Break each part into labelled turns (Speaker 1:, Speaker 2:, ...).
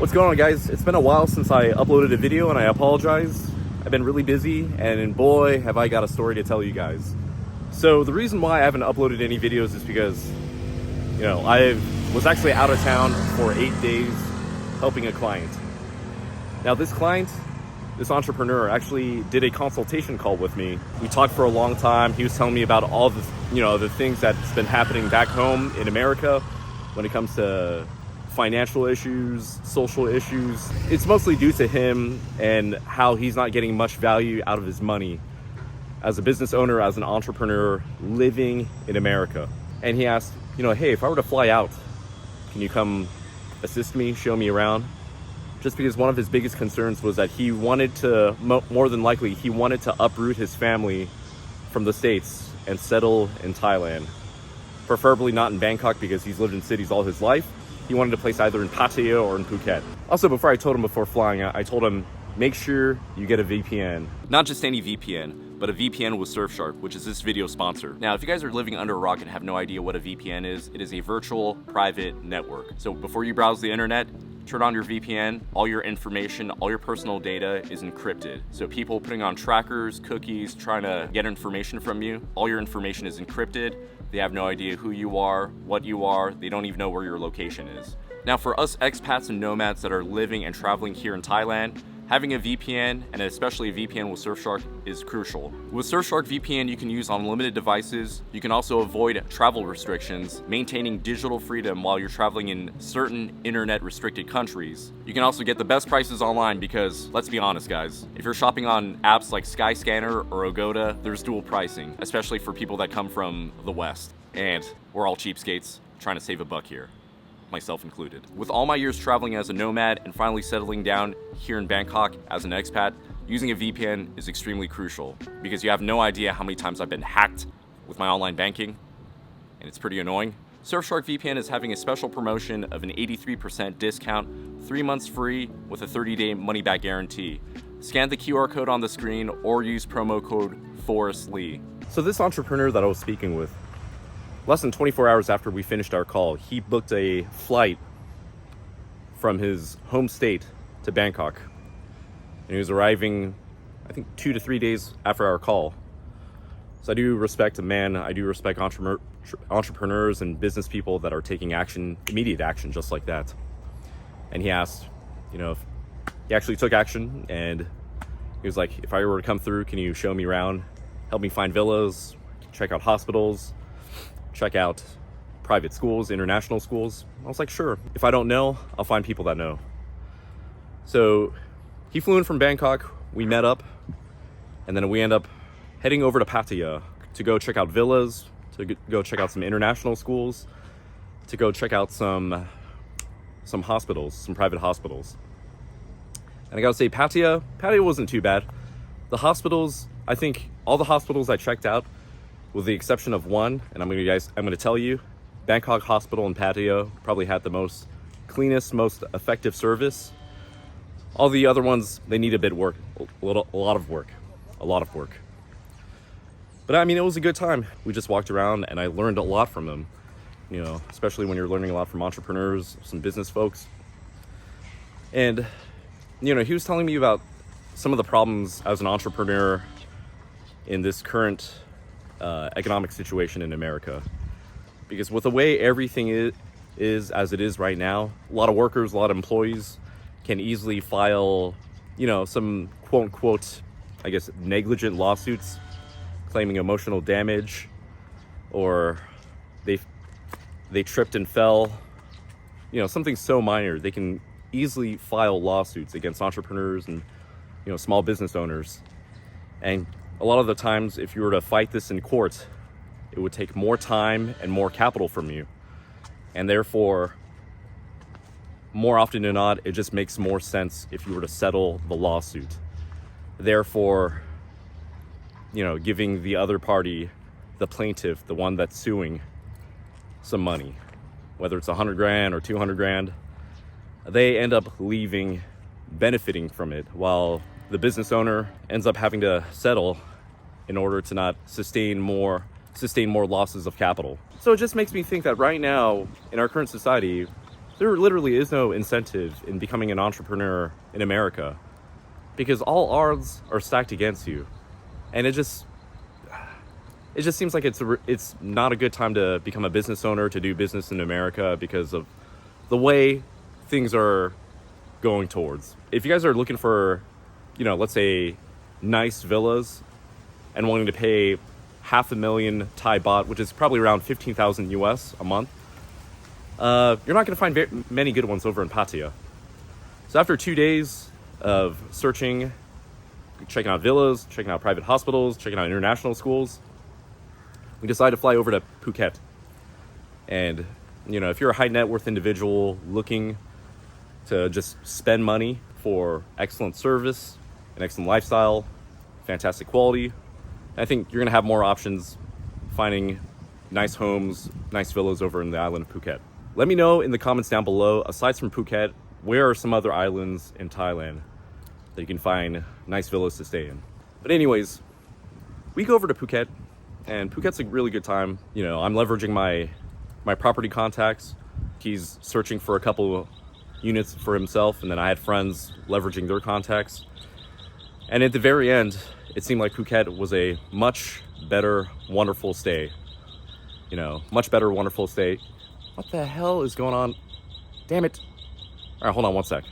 Speaker 1: What's going on, guys? It's been a while since I uploaded a video, and I apologize. I've been really busy, and boy, have I got a story to tell you guys. So the reason why I haven't uploaded any videos is because, I was actually out of town for 8 days helping a client. Now this client, this entrepreneur, actually did a consultation call with me. We talked for a long time. He was telling me about all the, the things that's been happening back home in America when it comes to financial issues, social issues. It's mostly due to him and how he's not getting much value out of his money as a business owner, as an entrepreneur living in America. And he asked, hey, if I were to fly out, can you come assist me, show me around? Just because one of his biggest concerns was that he wanted to, more than likely, he wanted to uproot his family from the States and settle in Thailand. Preferably not in Bangkok, because he's lived in cities all his life. He wanted a place either in Pattaya or in Phuket. Also, before I told him before flying, I told him, make sure you get a VPN. Not just any VPN, but a VPN with Surfshark, which is this video sponsor. Now, if you guys are living under a rock and have no idea what a VPN is, it is a virtual private network. So before you browse the internet, turn on your VPN, all your information, all your personal data is encrypted. So people putting on trackers, cookies, trying to get information from you, all your information is encrypted. They have no idea who you are, what you are. They don't even know where your location is. Now, for us expats and nomads that are living and traveling here in Thailand, having a VPN, and especially a VPN with Surfshark, is crucial. With Surfshark VPN, you can use unlimited devices. You can also avoid travel restrictions, maintaining digital freedom while you're traveling in certain internet-restricted countries. You can also get the best prices online because, let's be honest, guys, if you're shopping on apps like Skyscanner or Agoda, there's dual pricing, especially for people that come from the West. And we're all cheapskates trying to save a buck here, myself included. With all my years traveling as a nomad and finally settling down here in Bangkok as an expat, using a VPN is extremely crucial because you have no idea how many times I've been hacked with my online banking, and it's pretty annoying. Surfshark VPN is having a special promotion of an 83% discount, 3 months free with a 30-day money-back guarantee. Scan the QR code on the screen or use promo code Forrest. So this entrepreneur that I was speaking with, less than 24 hours after we finished our call, he booked a flight from his home state to Bangkok. And he was arriving, I think, 2 to 3 days after our call. So I do respect I do respect entrepreneurs and business people that are taking action, immediate action, just like that. And he asked, if he actually took action, and he was like, if I were to come through, can you show me around, help me find villas, check out hospitals, check out private schools, international schools? I was like, sure. If I don't know, I'll find people that know. So he flew in from Bangkok, we met up, and then we end up heading over to Pattaya to go check out villas, to go check out some international schools, to go check out some hospitals, some private hospitals. And I gotta say, Pattaya wasn't too bad. The hospitals, I think all the hospitals I checked out, with the exception of one, and I'm gonna tell you, Bangkok Hospital in Pattaya probably had the most cleanest, most effective service. All the other ones, they need a lot of work. But I mean, it was a good time. We just walked around and I learned a lot from them. Especially when you're learning a lot from entrepreneurs, some business folks. And, he was telling me about some of the problems as an entrepreneur in this current economic situation in America, because with the way everything is as it is right now, a lot of workers, a lot of employees can easily file, some quote unquote, I guess, negligent lawsuits claiming emotional damage, or they tripped and fell, something so minor. They can easily file lawsuits against entrepreneurs and small business owners. And a lot of the times, if you were to fight this in court, it would take more time and more capital from you. And therefore, more often than not, it just makes more sense if you were to settle the lawsuit. Therefore, giving the other party, the plaintiff, the one that's suing, some money, whether it's $100,000 or $200,000, they end up benefiting from it, while the business owner ends up having to settle in order to not sustain more losses of capital. So it just makes me think that right now in our current society, There literally is no incentive in becoming an entrepreneur in America because all odds are stacked against you. And it just seems like it's not a good time to become a business owner, to do business in America because of the way things are going towards. If you guys are looking for, let's say nice villas and wanting to pay $500,000 Thai baht, which is probably around 15,000 US a month, you're not going to find many good ones over in Pattaya. So after 2 days of searching, checking out villas, checking out private hospitals, checking out international schools, we decided to fly over to Phuket. And, if you're a high net worth individual looking to just spend money for excellent service, an excellent lifestyle, fantastic quality, I think you're going to have more options finding nice homes, nice villas over in the island of Phuket. Let me know in the comments down below, aside from Phuket, where are some other islands in Thailand that you can find nice villas to stay in. But anyways, we go over to Phuket, and Phuket's a really good time. I'm leveraging my property contacts. He's searching for a couple units for himself, and then I had friends leveraging their contacts. And at the very end, it seemed like Phuket was a much better, wonderful stay. Much better, wonderful stay. What the hell is going on? Damn it. All right, hold on one sec.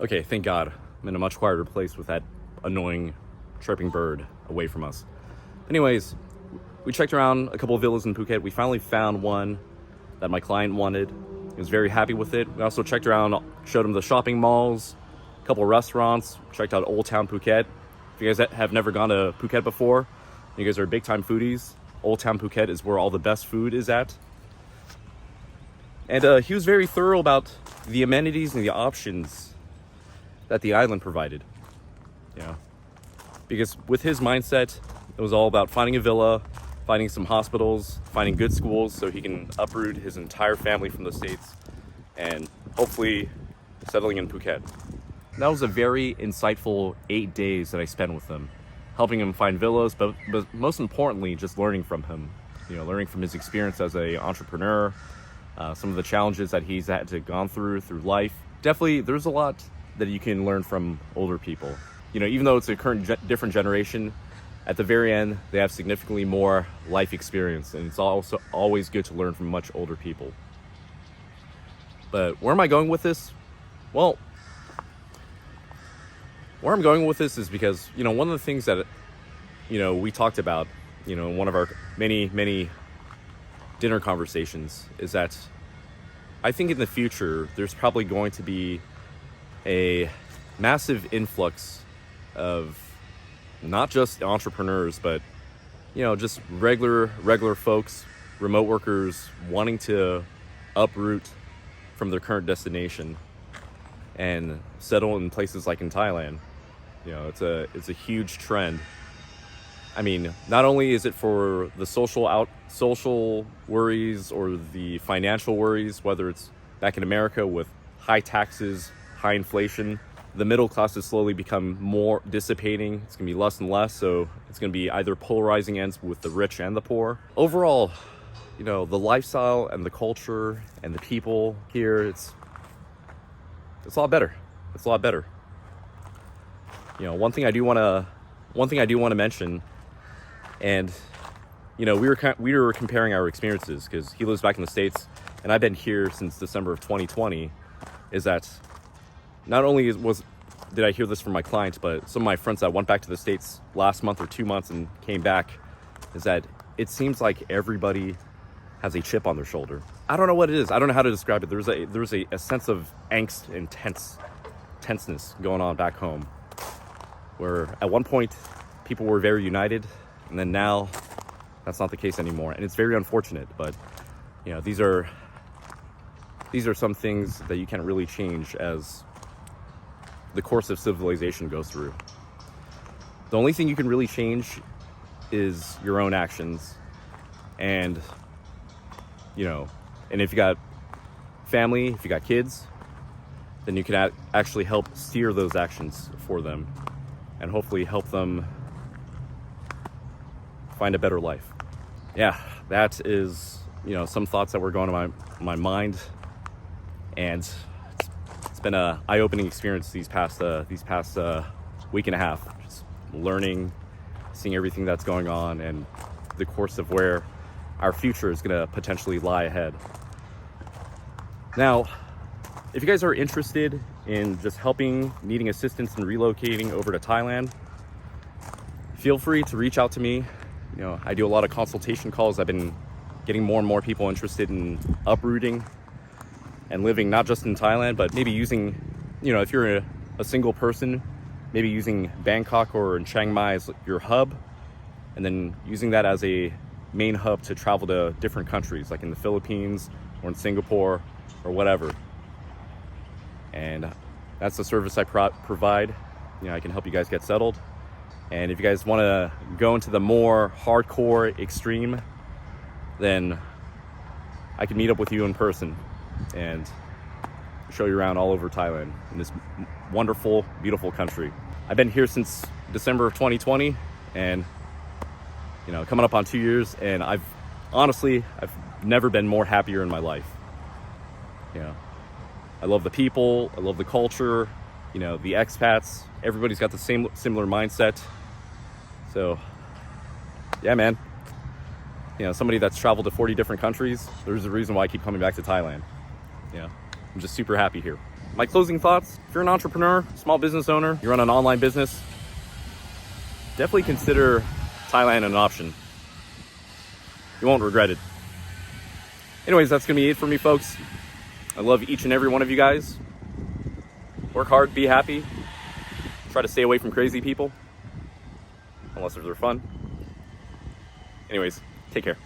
Speaker 1: Okay, thank God. I'm in a much quieter place with that annoying chirping bird away from us. Anyways, we checked around a couple of villas in Phuket. We finally found one that my client wanted. He was very happy with it. We also checked around, showed him the shopping malls, a couple of restaurants, checked out Old Town Phuket. If you guys have never gone to Phuket before, you guys are big time foodies, Old Town Phuket is where all the best food is at. And he was very thorough about the amenities and the options that the island provided. Because with his mindset, it was all about finding a villa, finding some hospitals, finding good schools so he can uproot his entire family from the States and hopefully settling in Phuket. That was a very insightful 8 days that I spent with him, helping him find villas, but most importantly, just learning from him. Learning from his experience as an entrepreneur, some of the challenges that he's had to gone through life. Definitely, there's a lot that you can learn from older people. Even though it's a different generation, at the very end, they have significantly more life experience, and it's also always good to learn from much older people. But where am I going with this? Well, where I'm going with this is because, one of the things that, we talked about, in one of our many dinner conversations is that I think in the future, there's probably going to be a massive influx of not just entrepreneurs, but, just regular folks, remote workers wanting to uproot from their current destination and settle in places like in Thailand. It's a huge trend. I mean, not only is it for the social worries or the financial worries, whether it's back in America with high taxes, high inflation, the middle class has slowly become more dissipating. It's going to be less and less, so it's going to be either polarizing ends with the rich and the poor. Overall, the lifestyle and the culture and the people here, it's a lot better. It's a lot better. One thing I do want to mention, and we were comparing our experiences because he lives back in the States and I've been here since December of 2020. Is that not only did I hear this from my clients, but some of my friends that went back to the States last month or 2 months and came back, is that it seems like everybody has a chip on their shoulder. I don't know what it is. I don't know how to describe it. There's a sense of angst and tenseness going on back home, where at one point people were very united, and then now that's not the case anymore, and it's very unfortunate. But these are some things that you can't really change as the course of civilization goes through. The only thing you can really change is your own actions, and and if you got family, if you got kids, then you can actually help steer those actions for them and hopefully help them find a better life. Yeah, that is some thoughts that were going on my mind and it's been a eye-opening experience these past week and a half. Just learning, seeing everything that's going on, and the course of where our future is going to potentially lie ahead. Now, if you guys are interested in just needing assistance in relocating over to Thailand, feel free to reach out to me. You know, I do a lot of consultation calls. I've been getting more and more people interested in uprooting and living not just in Thailand, but maybe using, you know, if you're a single person, maybe using Bangkok or in Chiang Mai as your hub, and then using that as a main hub to travel to different countries, like in the Philippines or in Singapore or whatever. And that's the service I provide. You know, I can help you guys get settled. And if you guys want to go into the more hardcore extreme, then I can meet up with you in person and show you around all over Thailand in this wonderful, beautiful country. I've been here since December of 2020, and you know, coming up on 2 years, and I've never been more happier in my life. You know, I love the people, I love the culture, you know, the expats, everybody's got the similar mindset. So yeah, man, you know, somebody that's traveled to 40 different countries, there's a reason why I keep coming back to Thailand. You know, I'm just super happy here. My closing thoughts: if you're an entrepreneur, small business owner, you run an online business, definitely consider Thailand an option. You won't regret it. Anyways, that's gonna be it for me, folks. I love each and every one of you guys. Work hard, be happy. Try to stay away from crazy people, unless they're fun. Anyways, take care.